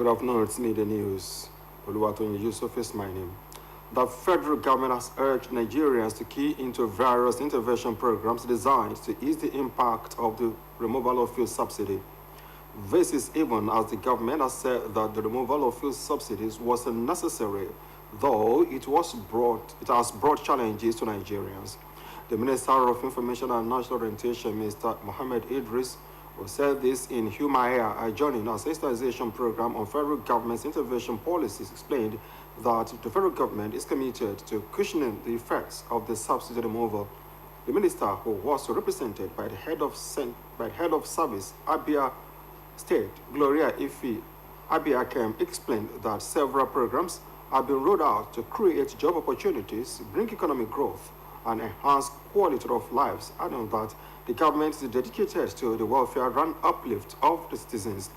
afternoon, it's Midday News. Oluwatoyin Yusuf is my name. The federal government has urged Nigerians to key into various intervention programs designed to ease the impact of the removal of fuel subsidy. This is even as the government has said that the removal of fuel subsidies was necessary, though it has brought challenges to Nigerians. The Minister of Information and National Orientation, Mr. Mohammed Idris, who said this in Humaya, adjoining a sensitization program on federal government's intervention policies, explained that the federal government is committed to cushioning the effects of the subsidy removal. The minister, who was represented by the head of service, Abia State, Gloria Ifi Abiakem, explained that several programs have been rolled out to create job opportunities, bring economic growth, and enhance quality of lives, adding that the government is dedicated to the welfare and uplift of the citizens.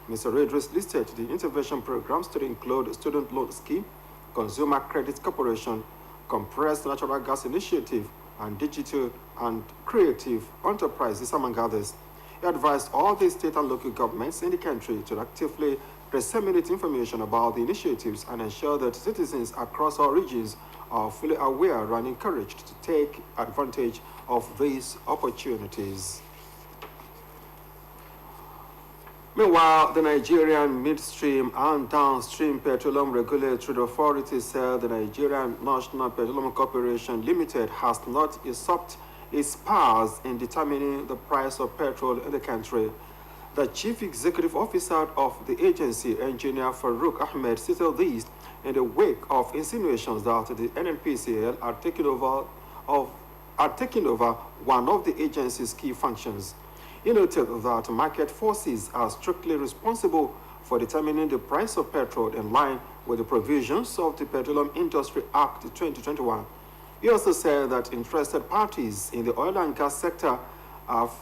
Mr. Idris listed the intervention programs to include Student Loan Scheme, Consumer Credit Corporation, Compressed Natural Gas Initiative, and Digital and Creative Enterprises, among others. He advised all the state and local governments in the country to actively disseminate information about the initiatives and ensure that citizens across all regions are fully aware and encouraged to take advantage of these opportunities. Meanwhile, the Nigerian Midstream and Downstream Petroleum Regulatory Authority said the Nigerian National Petroleum Corporation Limited has not usurped its powers in determining the price of petrol in the country. The Chief Executive Officer of the agency, Engineer Farouk Ahmed, stated this in the wake of insinuations that the NNPCL are taking over one of the agency's key functions. He noted that market forces are strictly responsible for determining the price of petrol in line with the provisions of the Petroleum Industry Act 2021. He also said that interested parties in the oil and gas sector have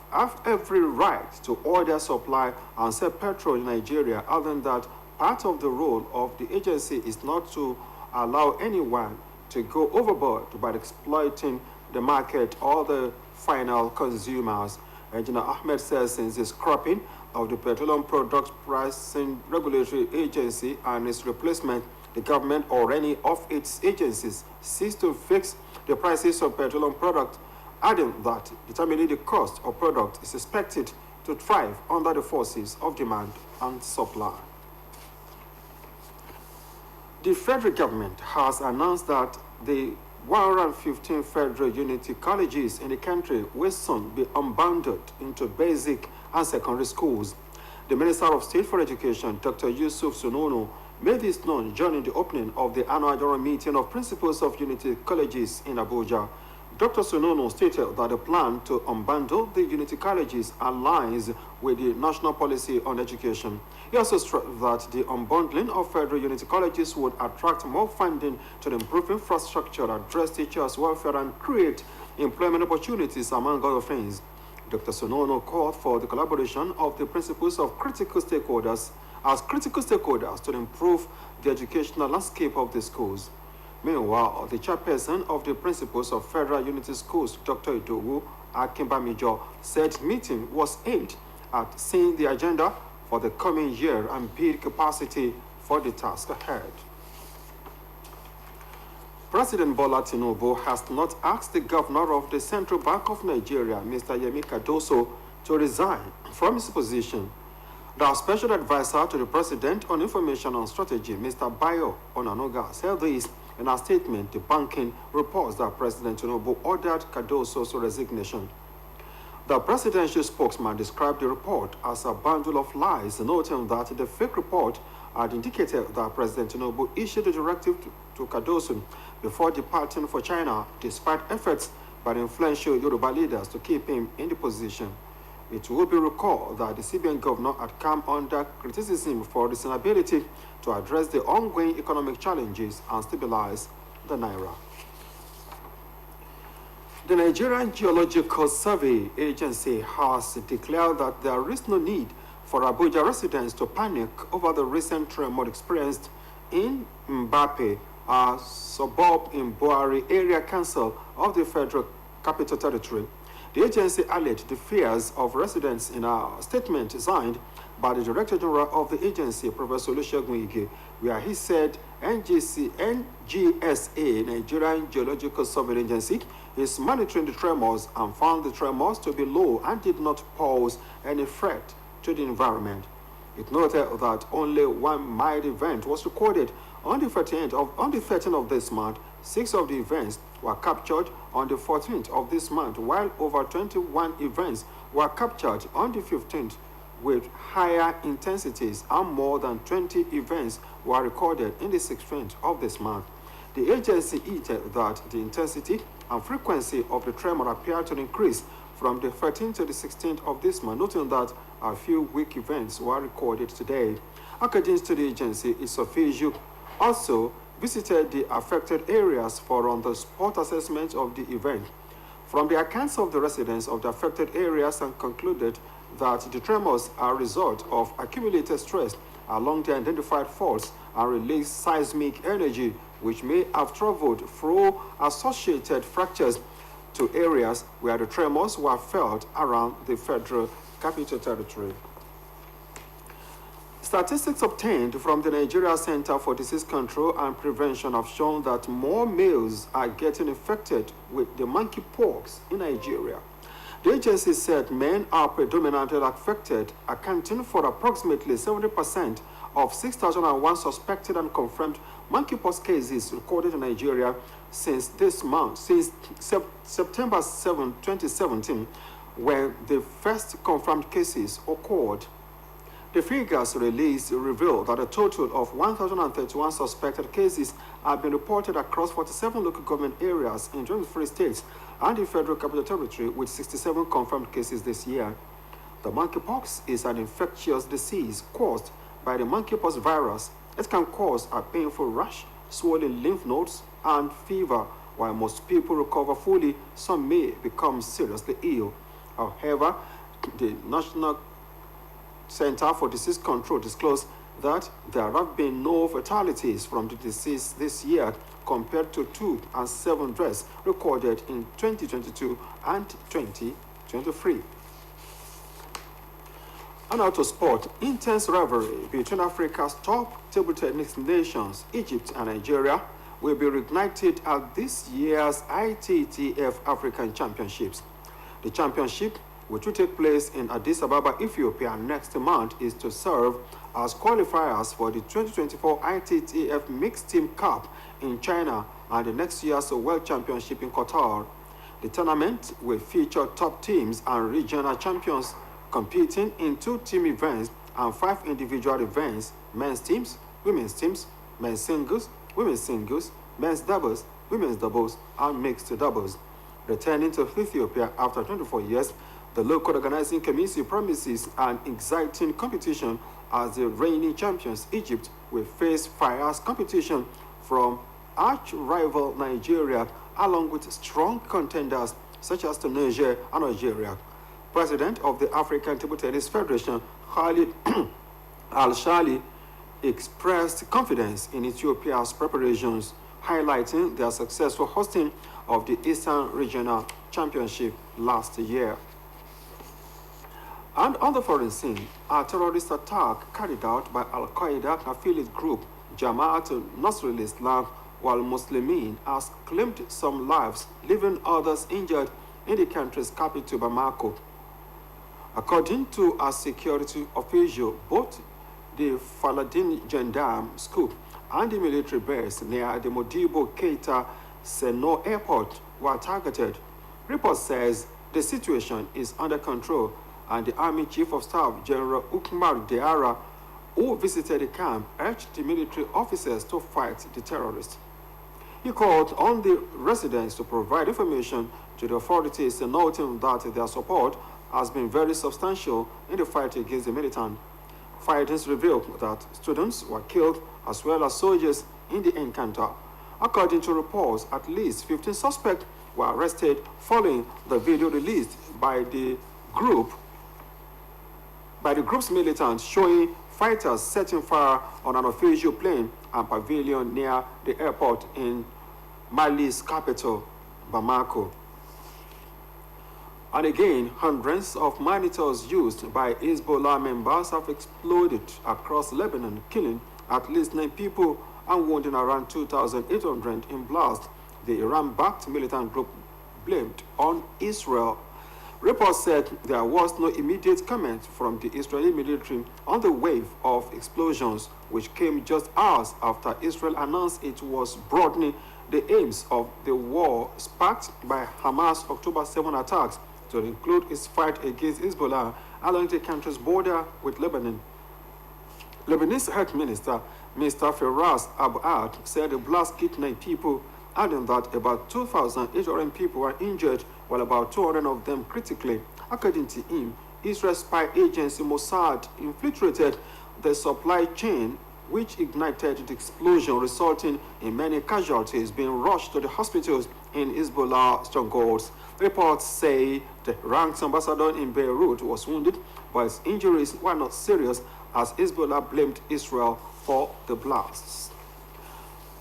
every right to order, supply, and sell petrol in Nigeria, other than that part of the role of the agency is not to allow anyone to go overboard by exploiting the market or the final consumers. Engineer Ahmed says since the scrapping of the Petroleum Products Pricing Regulatory Agency and its replacement, the government or any of its agencies ceased to fix the prices of petroleum products, adding that determining the cost of product is expected to thrive under the forces of demand and supply. The federal government has announced that the 115 federal unity colleges in the country will soon be unbundled into basic and secondary schools. The Minister of State for Education, Dr. Yusuf Sunono, made this known during the opening of the annual general meeting of principals of unity colleges in Abuja. Dr. Sunono stated that the plan to unbundle the unity colleges aligns with the national policy on education. He also stressed that the unbundling of federal unity colleges would attract more funding to improve infrastructure, address teachers' welfare, and create employment opportunities, among other things. Dr. Sunono called for the collaboration of the principals of critical stakeholders to improve the educational landscape of the schools. Meanwhile, the chairperson of the principals of Federal Unity Schools, Dr. Idowu Akimbamijo, said the meeting was aimed at seeing the agenda for the coming year and build capacity for the task ahead. President Bola Tinubu has not asked the governor of the Central Bank of Nigeria, Mr. Yemi Cardoso, to resign from his position. The special advisor to the president on information and strategy, Mr. Bayo Onanoga, said this in a statement debunking reports that President Tinubu ordered Cardoso's resignation. The presidential spokesman described the report as a bundle of lies, noting that the fake report had indicated that President Tinubu issued a directive to Cardoso before departing for China, despite efforts by the influential Yoruba leaders to keep him in the position. It will be recalled that the CBN governor had come under criticism for his inability to address the ongoing economic challenges and stabilize the naira. The Nigerian Geological Survey Agency has declared that there is no need for Abuja residents to panic over the recent tremor experienced in Mbappe, a suburb in Buhari Area Council of the Federal Capital Territory. The agency alleged the fears of residents in a statement signed by the Director General of the agency, Professor Olusegun Ige, where he said NGSA, Nigerian Geological Survey Agency, is monitoring the tremors and found the tremors to be low and did not pose any threat to the environment. It noted that only one mild event was recorded on the 13th of this month. 6 of the events were captured on the 14th of this month, while over 21 events were captured on the 15th with higher intensities, and more than 20 events were recorded in the 16th of this month. The agency noted that the intensity and frequency of the tremor appeared to increase from the 13th to the 16th of this month, noting that a few weak events were recorded today. According to the agency, its official also visited the affected areas for on-the-spot assessment of the event. From the accounts of the residents of the affected areas, and concluded that the tremors are a result of accumulated stress along the identified faults and released seismic energy, which may have traveled through associated fractures to areas where the tremors were felt around the Federal Capital Territory. Statistics obtained from the Nigeria Center for Disease Control and Prevention have shown that more males are getting infected with the monkeypox in Nigeria. The agency said men are predominantly affected, accounting for approximately 70% of 6,001 suspected and confirmed monkeypox cases recorded in Nigeria since September 7, 2017, when the first confirmed cases occurred. The figures released reveal that a total of 1,031 suspected cases have been reported across 47 local government areas in 23 states and the Federal Capital Territory, with 67 confirmed cases this year. The monkeypox is an infectious disease caused by the monkeypox virus. It can cause a painful rash, swollen lymph nodes, and fever. While most people recover fully, some may become seriously ill. However, the National Center for Disease Control disclosed that there have been no fatalities from the disease this year compared to 2 and 7 deaths recorded in 2022 and 2023. And now to sport. Intense rivalry between Africa's top table tennis nations, Egypt and Nigeria, will be reignited at this year's ITTF African Championships. The championship, which will take place in Addis Ababa, Ethiopia next month, is to serve as qualifiers for the 2024 ITTF Mixed Team Cup in China and the next year's World Championship in Qatar. The tournament will feature top teams and regional champions competing in 2 team events and 5 individual events: men's teams, women's teams, men's singles, women's singles, men's doubles, women's doubles, and mixed doubles. Returning to Ethiopia after 24 years, the local organizing committee promises an exciting competition as the reigning champions. Egypt will face fierce competition from arch-rival Nigeria, along with strong contenders such as Tunisia and Algeria. President of the African Table Tennis Federation, Khalid Al-Shali, expressed confidence in Ethiopia's preparations, highlighting their successful hosting of the Eastern Regional Championship last year. And on the foreign scene, a terrorist attack carried out by Al-Qaeda affiliate group Jamaat Nasrul Islam wal Muslimin has claimed some lives, leaving others injured in the country's capital, Bamako. According to a security official, both the Faladin Gendarme School and the military base near the Modibo Keita Seno Airport were targeted. Report says the situation is under control, and the Army Chief of Staff, General Ukmar Diarra, who visited the camp, urged the military officers to fight the terrorists. He called on the residents to provide information to the authorities, noting that their support has been very substantial in the fight against the militant. Findings revealed that students were killed as well as soldiers in the encounter. According to reports, at least 15 suspects were arrested following the video released by the group's militants showing fighters setting fire on an official plane and pavilion near the airport in Mali's capital, Bamako. And again, hundreds of monitors used by Hezbollah members have exploded across Lebanon, killing at least 9 people and wounding around 2,800 in blast. The Iran-backed militant group blamed on Israel. Reports said there was no immediate comment from the Israeli military on the wave of explosions, which came just hours after Israel announced it was broadening the aims of the war sparked by Hamas' October 7 attacks to include its fight against Hezbollah along the country's border with Lebanon. Lebanese Health Minister Mr. Firas Abad said the blast killed 9 people, adding that about 2,800 people were injured, while about 200 of them critically. According to him, Israel's spy agency Mossad infiltrated the supply chain, which ignited the explosion, resulting in many casualties being rushed to the hospitals in Hezbollah strongholds. Reports say the ranked ambassador in Beirut was wounded, but his injuries were not serious, as Hezbollah blamed Israel for the blasts.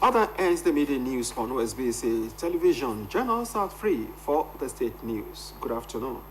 Other ends the midday news on OSBC television. Journalists are free for the state news. Good afternoon.